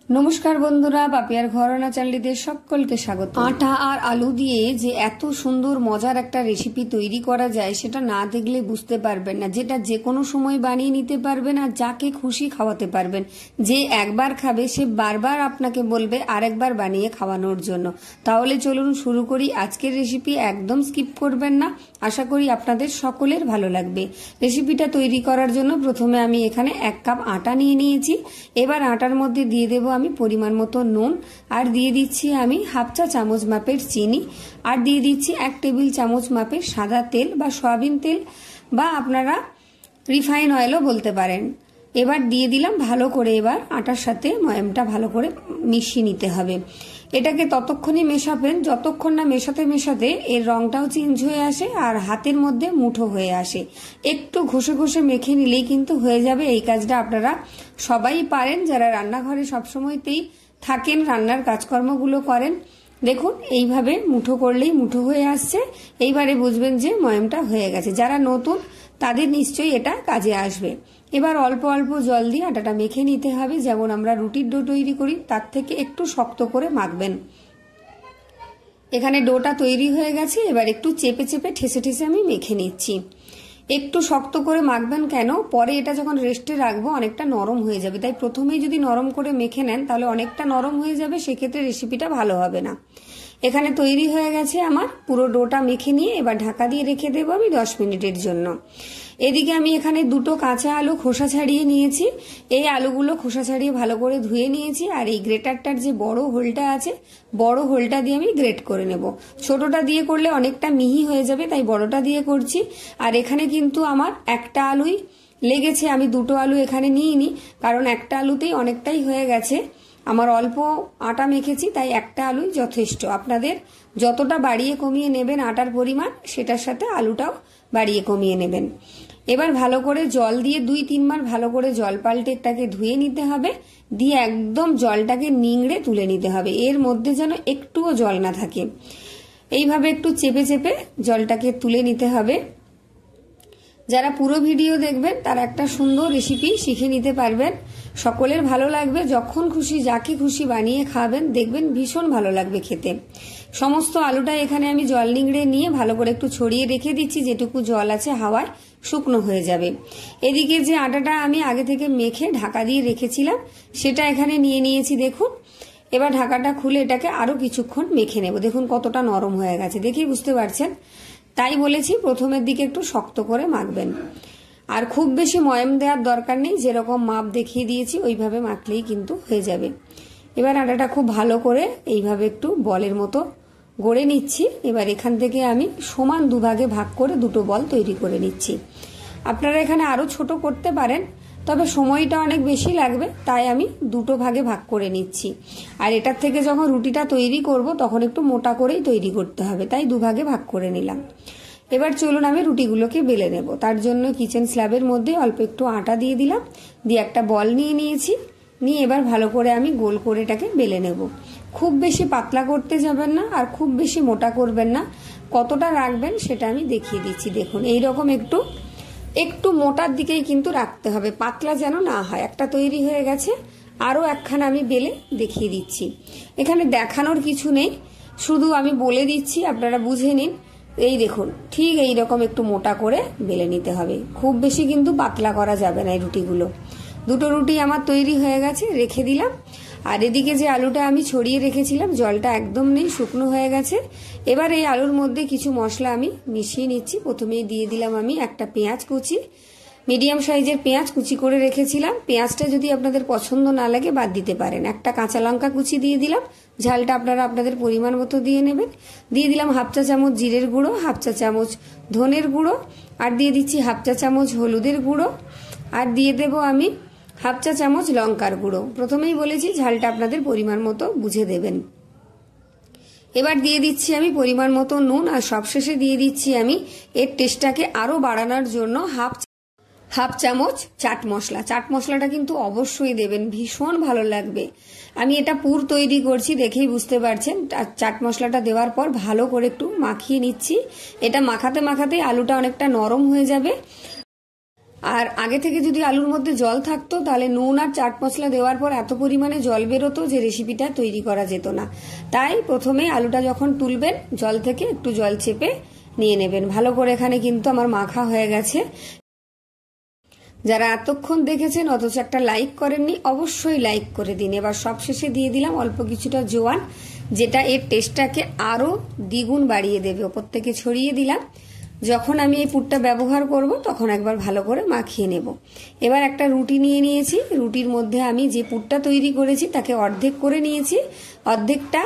নমস্কার বন্ধুরা, পাপিয়ার ঘরোয়া চ্যানেলে সকলকে স্বাগত। আটা আর আলু দিয়ে যে এত সুন্দর মজার একটা রেসিপি তৈরি করা যায় সেটা না দেখলে বুঝতে পারবেন না, যেটা যে কোনো সময় বানিয়ে নিতে পারবেন আর যাকে খুশি খাওয়াতে পারবেন। যে একবার খাবে সে বারবার আপনাকে বলবে আরেকবার বানিয়ে খাওয়ানোর জন্য। তাহলে চলুন শুরু করি আজকের রেসিপি। একদম স্কিপ করবেন না, আশা করি আপনাদের সকলের ভালো লাগবে। রেসিপিটা তৈরি করার জন্য প্রথমে আমি এখানে 1 কাপ আটা নিয়ে নিয়েছি। এবার আটার মধ্যে দিয়ে দেবো আমি পরিমাণ মতো নুন, আর দিয়ে দিচ্ছি আমি 1/2 চা চামচ মাপের চিনি, আর দিয়ে দিচ্ছি 1 টেবিল চামচ মাপের সাদা তেল বা সয়াবিন তেল, বা আপনারা রিফাইন অয়েলও বলতে পারেন। এবার দিয়ে দিলাম ভালো করে। এবার আটার সাথে ময়ামটা ভালো করে মিশিয়ে নিতে হবে। এটাকে ততক্ষণই মেশাবেন যতক্ষণ না মেশাতে মেশাতে এর রংটাও চেঞ্জ হয়ে আসে আর হাতের মধ্যে মুঠো হয়ে আসে। একটু ঘষে ঘষে মেখে নিলেই কিন্তু হয়ে যাবে। এই কাজটা আপনারা সবাই পারেন, যারা রান্নাঘরে সবসময়তেই থাকেন, রান্নার কাজকর্মগুলো করেন। দেখুন এইভাবে মুঠো করলেই মুঠো হয়ে আসছে। এইবারে বুঝবেন যে ময়ামটা হয়ে গেছে। যারা নতুন তাদের নিশ্চয়ই এটা কাজে আসবে। এবার অল্প অল্প জল দিয়ে আটাটা মেখে নিতে হবে, যেমন আমরা রুটির ডো তৈরি করি তার থেকে একটু শক্ত করে মাখবেন। এখানে ডোটা তৈরি হয়ে গেছে। এবার একটু চেপে চেপে ঠেসে ঠেসে আমি মেখে নিচ্ছি। একটু শক্ত করে মাখবেন, কেন পরে এটা যখন রেস্টে রাখবো অনেকটা নরম হয়ে যাবে। তাই প্রথমেই যদি নরম করে মেখে নেন তাহলে অনেকটা নরম হয়ে যাবে, সেক্ষেত্রে রেসিপিটা ভালো হবে না। এখানে তৈরি হয়ে গেছে আমার পুরো ডোটা মেখে নিয়ে। এবার ঢাকা দিয়ে রেখে দেবো আমি 10 মিনিটের জন্য। এদিকে আমি এখানে 2টো কাঁচা আলু খোসা ছাড়িয়ে নিয়েছি। এই আলুগুলো খোসা ছাড়িয়ে ভালো করে ধুয়ে নিয়েছি। আর এই গ্রেটারটার যে বড় হোলটা আছে, বড় হোলটা দিয়ে আমি গ্রেট করে নেব। ছোটটা দিয়ে করলে অনেকটা মিহি হয়ে যাবে, তাই বড়টা দিয়ে করছি। আর এখানে কিন্তু আমার একটা আলুই লেগেছে, আমি 2টো আলু এখানে নিইনি, কারণ একটা আলুতেই অনেকটাই হয়ে গেছে। আমার অল্প আটা মেখেছি, তাই একটা আলুই যথেষ্ট। আপনাদের যতটা বাড়িয়ে কমিয়ে নেবেন আটার পরিমাণ, সেটার সাথে আলুটাও বাড়িয়ে কমিয়ে নেবেন। এবার ভালো করে জল দিয়ে 2-3 বার ভালো করে জল পাল্টে এটাকে ধুয়ে নিতে হবে। দিয়ে একদম জলটাকে নিংড়ে তুলে নিতে হবে, এর মধ্যে যেন একটুও জল না থাকে। এইভাবে একটু চেপে চেপে জলটাকে তুলে নিতে হবে। যারা পুরো ভিডিও দেখবেন তারা একটা সুন্দর রেসিপি শিখে নিতে পারবেন। সকলের ভালো লাগবে। যখন খুশি যাকে খুশি বানিয়ে খাবেন, দেখবেন ভীষণ ভালো লাগবে খেতে। সমস্ত আলুটা এখানে আমি জল নিংড়ে নিয়ে ভালো করে একটু ছড়িয়ে রেখে দিচ্ছি, যেটুকু জল আছে হাওয়ায় শুকনো হয়ে যাবে। এদিকে যে আটাটা আমি আগে থেকে মেখে ঢাকা দিয়ে রেখেছিলাম সেটা এখানে নিয়ে নিয়েছি। দেখুন এবার ঢাকাটা খুলে এটাকে আরো কিছুক্ষণ মেখে নেব। দেখুন কতটা নরম হয়ে গেছে, দেখেই বুঝতে পারছেন। তাই বলেছি প্রথমের দিকে একটু শক্ত করে মাখবেন। আর খুব বেশি ময়াম দেওয়ার দরকার নেই, যেরকম মাপ দেখিয়ে দিয়েছি ওইভাবে মাখলেই কিন্তু হয়ে যাবে। এবার আটাটা খুব ভালো করে এইভাবে একটু বলের মতো গড়ে নিচ্ছি। এবার এখান থেকে আমি সমান দুভাগে ভাগ করে 2টো বল তৈরি করে নিচ্ছি। আপনারা এখানে আরো ছোট করতে পারেন, তবে সময়টা অনেক বেশি লাগবে, তাই আমি 2টো ভাগে ভাগ করে নিচ্ছি। আর এটার থেকে যখন রুটিটা তৈরি করব তখন একটু মোটা করেই তৈরি করতে হবে, তাই 2 ভাগে ভাগ করে নিলাম। এবার চলুন আমি রুটিগুলোকে বেলে নেব। তার জন্য কিচেন স্ল্যাবের মধ্যে অল্প একটু আটা দিয়ে দিলাম, দিয়ে একটা বল নিয়ে নিয়েছি। নিয়ে এবার ভালো করে আমি গোল করে এটাকে বেলে নেব। খুব বেশি পাতলা করতে যাবেন না আর খুব বেশি মোটা করবেন না। কতটা রাখবেন সেটা আমি দেখিয়ে দিচ্ছি। দেখুন এইরকম একটু মোটার দিকেই কিন্তু রাখতে হবে, পাতলা যেন না হয়। একটা তৈরি হয়ে গেছে, আরও একখানা আমি বেলে দেখিয়ে দিচ্ছি। এখানে দেখানোর কিছু নেই, শুধু আমি বলে দিচ্ছি, আপনারা বুঝে নিন। এই দেখুন ঠিক এইরকম একটু মোটা করে বেলে নিতে হবে, খুব বেশি কিন্তু পাতলা করা যাবে না এই রুটিগুলো। 2টো রুটি আমার তৈরি হয়ে গেছে, রেখে দিলাম। আর এদিকে যে আলুটা আমি ছড়িয়ে রেখেছিলাম জলটা একদম নেই, শুকনো হয়ে গেছে। এবার এই আলুর মধ্যে কিছু মশলা আমি মিশিয়ে নিচ্ছি। প্রথমেই দিয়ে দিলাম আমি একটা পেঁয়াজ কুচি, মিডিয়াম সাইজের পেঁয়াজ কুচি করে রেখেছিলাম। পেঁয়াজটা যদি আপনাদের পছন্দ না লাগে বাদ দিতে পারেন। একটা কাঁচা লঙ্কা কুচি দিয়ে দিলাম, ঝালটা আপনারা আপনাদের পরিমাণ মতো দিয়ে নেবেন। দিয়ে দিলাম 1/2 চা চামচ জিরের গুঁড়ো, 1/2 চা চামচ ধনের গুঁড়ো, আর দিয়ে দিচ্ছি 1/2 চা চামচ হলুদের গুঁড়ো, আর দিয়ে দেবো আমি 1/2 চা চামচ লঙ্কার গুঁড়ো। প্রথমেই বলেছি ঝালটা আপনাদের পরিমাণ মতো বুঝে দেবেন। এবার দিয়ে দিচ্ছি আমি পরিমাণ মতো নুন, আর সবশেষে দিয়ে দিচ্ছি আমি এর টেস্টটাকে আরো বাড়ানোর জন্য হাফ চামচ চাট মশলা। চাট মশলাটা কিন্তু অবশ্যই দেবেন, ভীষণ ভালো লাগবে। আমি এটা পুর তৈরি করছি, দেখেই বুঝতে পারছেন। চাট মশলাটা দেওয়ার পর ভালো করে একটু মাখিয়ে নিচ্ছি। এটা মাখাতে মাখাতে আলুটা অনেকটা নরম হয়ে যাবে। আর আগে থেকে যদি আলুর মধ্যে জল থাকতো তাহলে নুন আর চাট মশলা দেওয়ার পর এত পরিমাণে জল বেরোতো যে রেসিপিটা তৈরি করা যেত না। তাই প্রথমে আলুটা যখন তুলবেন জল থেকে একটু জল চেপে নিয়ে নেবেন। ভালো করে এখানে কিন্তু আমার মাখা হয়ে গেছে। যারা এতক্ষণ দেখেছেন অথচ একটা লাইক করেননি, অবশ্যই লাইক করে দিন। এবার সবশেষে দিয়ে দিলাম অল্প কিছুটা জোয়ান, যেটা এর টেস্টটাকে আরো দ্বিগুণ বাড়িয়ে দেবে। ওপর থেকে ছড়িয়ে দিলাম। যখন আমি এই পুরটা ব্যবহার করব তখন একবার ভালো করে মাখিয়ে নেব। এবার একটা রুটি নিয়ে নিয়েছি, রুটির মধ্যে আমি যে পুরটা তৈরি করেছি তাকে অর্ধেক করে নিয়েছি। অর্ধেকটা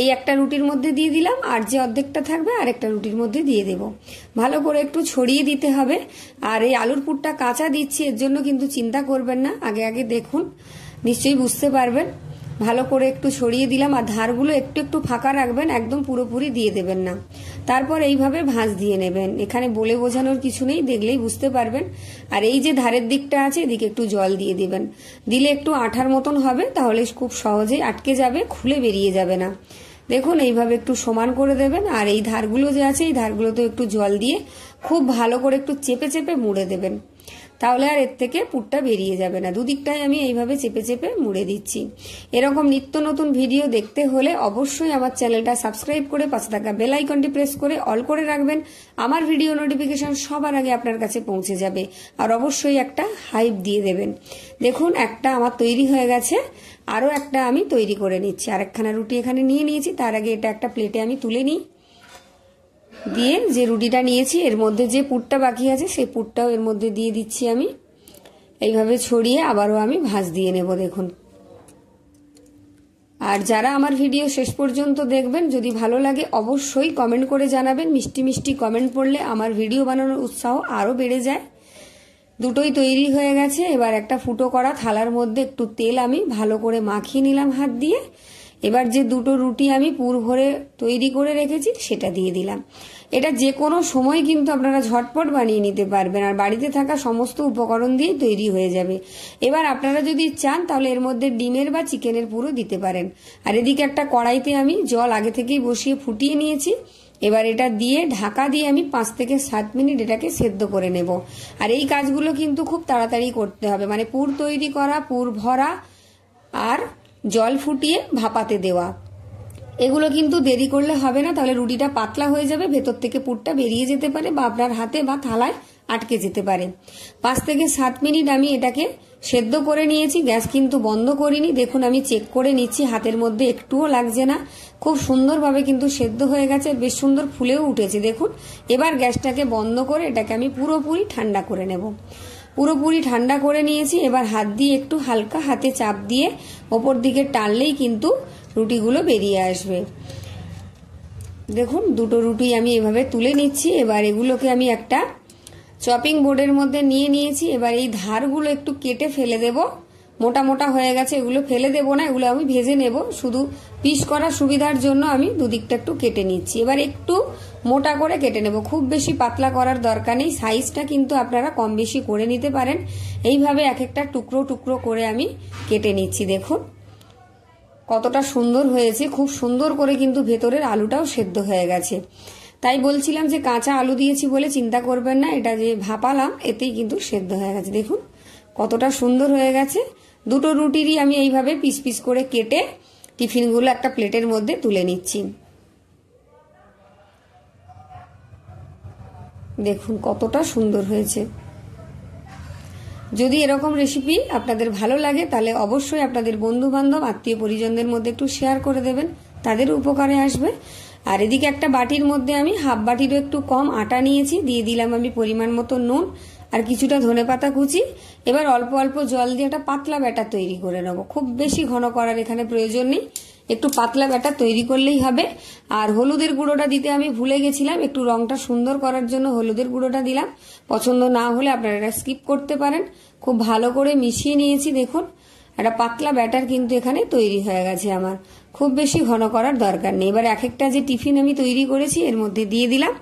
এই একটা রুটির মধ্যে দিয়ে দিলাম, আর যে অর্ধেকটা থাকবে আরেকটা রুটির মধ্যে দিয়ে দেব। ভালো করে একটু ছড়িয়ে দিতে হবে। আর এই আলুর পুরটা কাঁচা দিচ্ছি, এর জন্য কিন্তু চিন্তা করবেন না, আগে আগে দেখুন, নিশ্চয়ই বুঝতে পারবেন। ভালো করে একটু ছড়িয়ে দিলাম, আর ধারগুলো একটু একটু ফাঁকা রাখবেন, একদম পুরোপুরি দিয়ে দেবেন না। তারপর এইভাবে ভাঁজ দিয়ে নেবেন। এখানে বলে বোঝানোর কিছু নেই, দেখলেই বুঝতে পারবেন। আর এই যে ধারের দিকটা আছে এদিকে একটু জল দিয়ে দিবেন, দিলে একটু আঠার মতন হবে, তাহলে খুব সহজেই আটকে যাবে, খুলে বেরিয়ে যাবে না। দেখুন এইভাবে একটু সমান করে দেবেন। আর এই ধারগুলো যে আছে এই ধারগুলোতে একটু জল দিয়ে খুব ভালো করে একটু চেপে চেপে মুড়ে দেবেন, তাহলে আর এর থেকে পুরটা বেরিয়ে যাবে না। দুদিকটাই আমি এইভাবে চেপে চেপে মুড়ে দিচ্ছি। এরকম নিত্য নতুন ভিডিও দেখতে হলে অবশ্যই আমার চ্যানেলটা সাবস্ক্রাইব করে পাশে থাকা বেল আইকনটি প্রেস করে অল করে রাখবেন। আমার ভিডিও নোটিফিকেশন সবার আগে আপনার কাছে পৌঁছে যাবে। আর অবশ্যই একটা হাইপ দিয়ে দেবেন। দেখুন একটা আমার তৈরি হয়ে গেছে, আরও একটা আমি তৈরি করে নিচ্ছি। আরেকখানা রুটি এখানে নিয়ে নিয়েছি, তার আগে এটা একটা প্লেটে আমি তুলে নিই। দিয়ে যে রুটিটা নিয়েছি এর মধ্যে যে পুরটা বাকি আছে সেই পুরটাও এর মধ্যে দিয়ে দিচ্ছি আমি। এইভাবে ছড়িয়ে আবারও আমি ভাঁজ দিয়ে নেব। দেখুন, আর যারা আমার ভিডিও শেষ পর্যন্ত দেখবেন, যদি ভালো লাগে অবশ্যই কমেন্ট করে জানাবেন। মিষ্টি মিষ্টি কমেন্ট পড়লে আমার ভিডিও বানানোর উৎসাহ আরও বেড়ে যায়। দুটোই তৈরি হয়ে গেছে। এবার একটা ফুটো করা থালার মধ্যে একটু তেল আমি ভালো করে মাখিয়ে নিলাম হাত দিয়ে। এবার যে দুটো রুটি আমি পুর ভরে তৈরি করে রেখেছি সেটা দিয়ে দিলাম। এটা যে কোনো সময় কিন্তু আপনারা ঝটপট বানিয়ে নিতে পারবেন, আর বাড়িতে থাকা সমস্ত উপকরণ দিয়েই তৈরি হয়ে যাবে। এবার আপনারা যদি চান তাহলে এর মধ্যে ডিমের বা চিকেনের পুরও দিতে পারেন। আর এদিকে একটা কড়াইতে আমি জল আগে থেকেই বসিয়ে ফুটিয়ে নিয়েছি। এবার এটা দিয়ে ঢাকা দিয়ে আমি 5 থেকে 7 মিনিট এটাকে সেদ্ধ করে নেব। আর এই কাজগুলো কিন্তু খুব তাড়াতাড়ি করতে হবে, মানে পুর তৈরি করা, পুর ভরা আর জল ফুটিয়ে ভাপাতে দেওয়া, এগুলো কিন্তু দেরি করলে হবে না, তাহলে রুটিটা পাতলা হয়ে যাবে, ভেতর থেকে পুরটা বেরিয়ে যেতে পারে বা আপনার হাতে বা থালায় আটকে যেতে পারে। 5 থেকে 7 মিনিট আমি এটাকে সেদ্ধ করে নিয়েছি, গ্যাস কিন্তু বন্ধ করিনি। দেখুন আমি চেক করে নিচ্ছি, হাতের মধ্যে একটুও লাগছে না, খুব সুন্দরভাবে কিন্তু সেদ্ধ হয়ে গেছে, বেশ সুন্দর ফুলেও উঠেছে। দেখুন এবার গ্যাসটাকে বন্ধ করে এটাকে আমি পুরোপুরি ঠান্ডা করে নেব। পুরোপুরি ঠান্ডা করে নিয়েছি। এবার হাত দিয়ে একটু হালকা হাতে চাপ দিয়ে ওপর দিকে টানলেই কিন্তু রুটিগুলো বেরিয়ে আসবে। দেখুন দুটো রুটি আমি এভাবে তুলে নিচ্ছি। এবার এগুলোকে আমি একটা চপিং বোর্ডের মধ্যে নিয়ে নিয়েছি। এবার এই ধারগুলো একটু কেটে ফেলে দেব, মোটা মোটা হয়ে গেছে, এগুলো ফেলে দেব না, এগুলো আমি ভেজে নেব। শুধু পিস করার সুবিধার জন্য আমি দুদিকটা একটু কেটে নিচ্ছি। এবার একটু মোটা করে কেটে নেব, খুব বেশি পাতলা করার দরকার নেই। সাইজটা কিন্তু আপনারা কম বেশি করে নিতে পারেন। এইভাবে এক একটা টুকরো টুকরো করে আমি কেটে নিচ্ছি। দেখুন কতটা সুন্দর হয়েছে, খুব সুন্দর করে কিন্তু ভেতরের আলুটাও সেদ্ধ হয়ে গেছে। তাই বলছিলাম যে কাঁচা আলু দিয়েছি বলে চিন্তা করবেন না, এটা যে ভাপালাম এতেই কিন্তু সেদ্ধ হয়ে গেছে। দেখুন কতটা সুন্দর হয়ে গেছে। দুটো রুটিরই আমি এইভাবে পিস পিস করে কেটে টিফিনগুলো একটা প্লেটের মধ্যে তুলে নিচ্ছি। দেখুন কতটা সুন্দর হয়েছে। যদি এরকম রেসিপি আপনাদের ভালো লাগে তাহলে অবশ্যই আপনাদের বন্ধু বান্ধব আত্মীয় পরিজনদের মধ্যে একটু শেয়ার করে দেবেন, তাদের উপকারে আসবে। আর এদিকে একটা বাটির মধ্যে আমি হাফ বাটিরও একটু কম আটা নিয়েছি, দিয়ে দিলাম আমি পরিমাণ মতো নুন আর কিছুটা ধনেপাতা কুচি। এবার অল্প অল্প জল দিয়ে একটা পাতলা ব্যাটার তৈরি করে নেব। খুব বেশি ঘন করার এখানে প্রয়োজন নেই, একটু পাতলা ব্যাটার তৈরি করলেই হবে। আর হলুদের গুঁড়োটা দিতে আমি ভুলে গেছিলাম, একটু রংটা সুন্দর করার জন্য হলুদের গুঁড়োটা দিলাম। পছন্দ না হলে আপনারা এটা স্কিপ করতে পারেন। খুব ভালো করে মিশিয়ে নিয়েছি। দেখুন একটা পাতলা ব্যাটার কিন্তু এখানে তৈরি হয়ে গেছে আমার, খুব বেশি ঘন করার দরকার নেই। এবার এক একটা যে টিফিন আমি তৈরি করেছি এর মধ্যে দিয়ে দিলাম,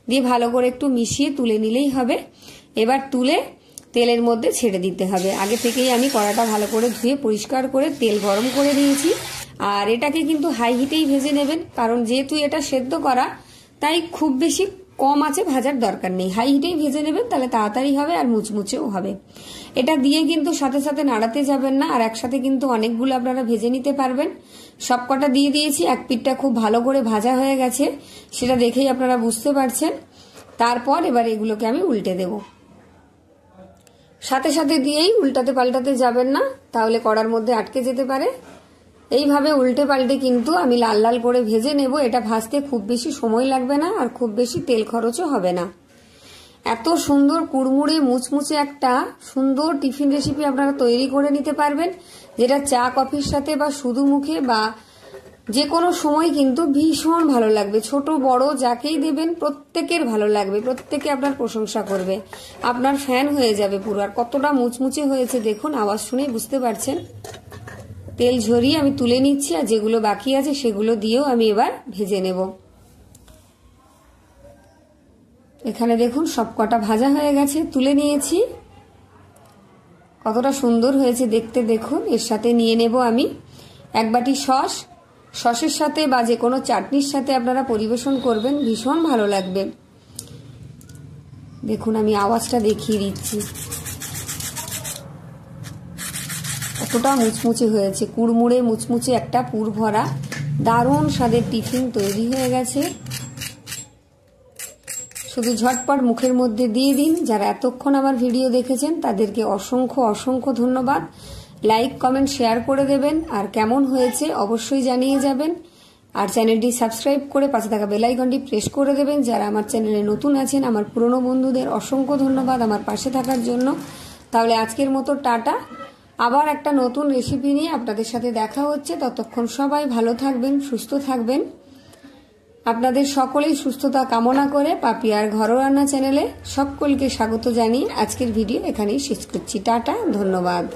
দিয়ে ভালো করে একটু মিশিয়ে তুলে নিলেই হবে। এবার তুলে তেলের মধ্যে ছেড়ে দিতে হবে। আগে থেকেই আমি কড়াটা ভালো করে ধুয়ে পরিষ্কার করে তেল গরম করে দিয়েছি। আর এটাকে কিন্তু হাই হিটেই ভেজে নেবেন, কারণ যেহেতু এটা সেদ্ধ করা তাই খুব বেশি কম আঁচে ভাজার দরকার নেই, হাই হিটেই ভেজে নেবেন, তাহলে তাড়াতাড়ি হবে আর মুচমুচেও হবে। এটা দিয়ে কিন্তু সাথে সাথে নাড়াতে যাবেন না, আর একসাথে কিন্তু অনেকগুলো আপনারা ভেজে নিতে পারবেন। সবকটা দিয়ে দিয়েছি, এক পিঠটা খুব ভালো করে ভাজা হয়ে গেছে, সেটা দেখেই আপনারা বুঝতে পারছেন। তারপর এবার এগুলোকে আমি উল্টে দেব। সাথে সাথে দিয়েই উল্টাতে পাল্টাতে যাবেন না, তাহলে কড়ার মধ্যে আটকে যেতে পারে। এইভাবে উল্টে পাল্টে কিন্তু আমি লাল লাল করে ভেজে নেব। এটা ভাজতে খুব বেশি সময় লাগবে না, আর খুব বেশি তেল খরচও হবে না। এত সুন্দর কুড়মুড়ে মুচমুচে একটা সুন্দর টিফিন রেসিপি আপনারা তৈরি করে নিতে পারবেন, যেটা চা কফির সাথে বা শুধু মুখে বা যে কোনো সময় কিন্তু ভীষণ ভালো লাগবে। ছোট বড় যাকেই দেবেন প্রত্যেকের ভালো লাগবে, প্রত্যেকে আপনার প্রশংসা করবে, আপনার ফ্যান হয়ে যাবে পুরো। আর কতটা মুচমুচে হয়েছে দেখুন, আওয়াজ শুনেই বুঝতে পারছেন। তেল ঝরিয়ে আমি তুলে নিচ্ছি, আর যেগুলো বাকি আছে সেগুলো দিয়েও আমি এবার ভেজে নেব। এখানে দেখুন সবকটা ভাজা হয়ে গেছে, তুলে নিয়েছি। কতটা সুন্দর হয়েছে দেখতে দেখুন। এর সাথে নিয়ে নেব আমি এক বাটি সস। সসের সাথে বা যে কোনো চাটনির সাথে আপনারা পরিবেশন করবেন, ভীষণ ভালো লাগবে। দেখুন আমি আওয়াজটা দেখিয়ে দিচ্ছি, কতটা মুচমুচে হয়েছে, কুড়মুড়ে মুচমুচে একটা পুর ভরা দারুণ স্বাদের টিফিন তৈরি হয়ে গেছে। শুধু ঝটপট মুখের মধ্যে দিয়ে দিন। যারা এতক্ষণ আমার ভিডিও দেখেছেন তাদেরকে অসংখ্য অসংখ্য ধন্যবাদ। লাইক কমেন্ট শেয়ার করে দেবেন, আর কেমন হয়েছে অবশ্যই জানিয়ে যাবেন। আর চ্যানেলটি সাবস্ক্রাইব করে পাশে থাকা বেল আইকনটি প্রেস করে দেবেন। যারা আমার চ্যানেলে নতুন আছেন, আমার পুরনো বন্ধুদের অসংখ্য ধন্যবাদ আমার পাশে থাকার জন্য। তাহলে আজকের মতো টাটা, আবার একটা নতুন রেসিপি নিয়ে আপনাদের সাথে দেখা হচ্ছে। ততক্ষণ সবাই ভালো থাকবেন, সুস্থ থাকবেন। আপনাদের সকলেই সুস্থতা কামনা করে পাপিয়ার ঘরোয়া রান্না চ্যানেলে সকলকে স্বাগত জানিয়ে আজকের ভিডিও এখানেই শেষ করছি। টাটা, ধন্যবাদ।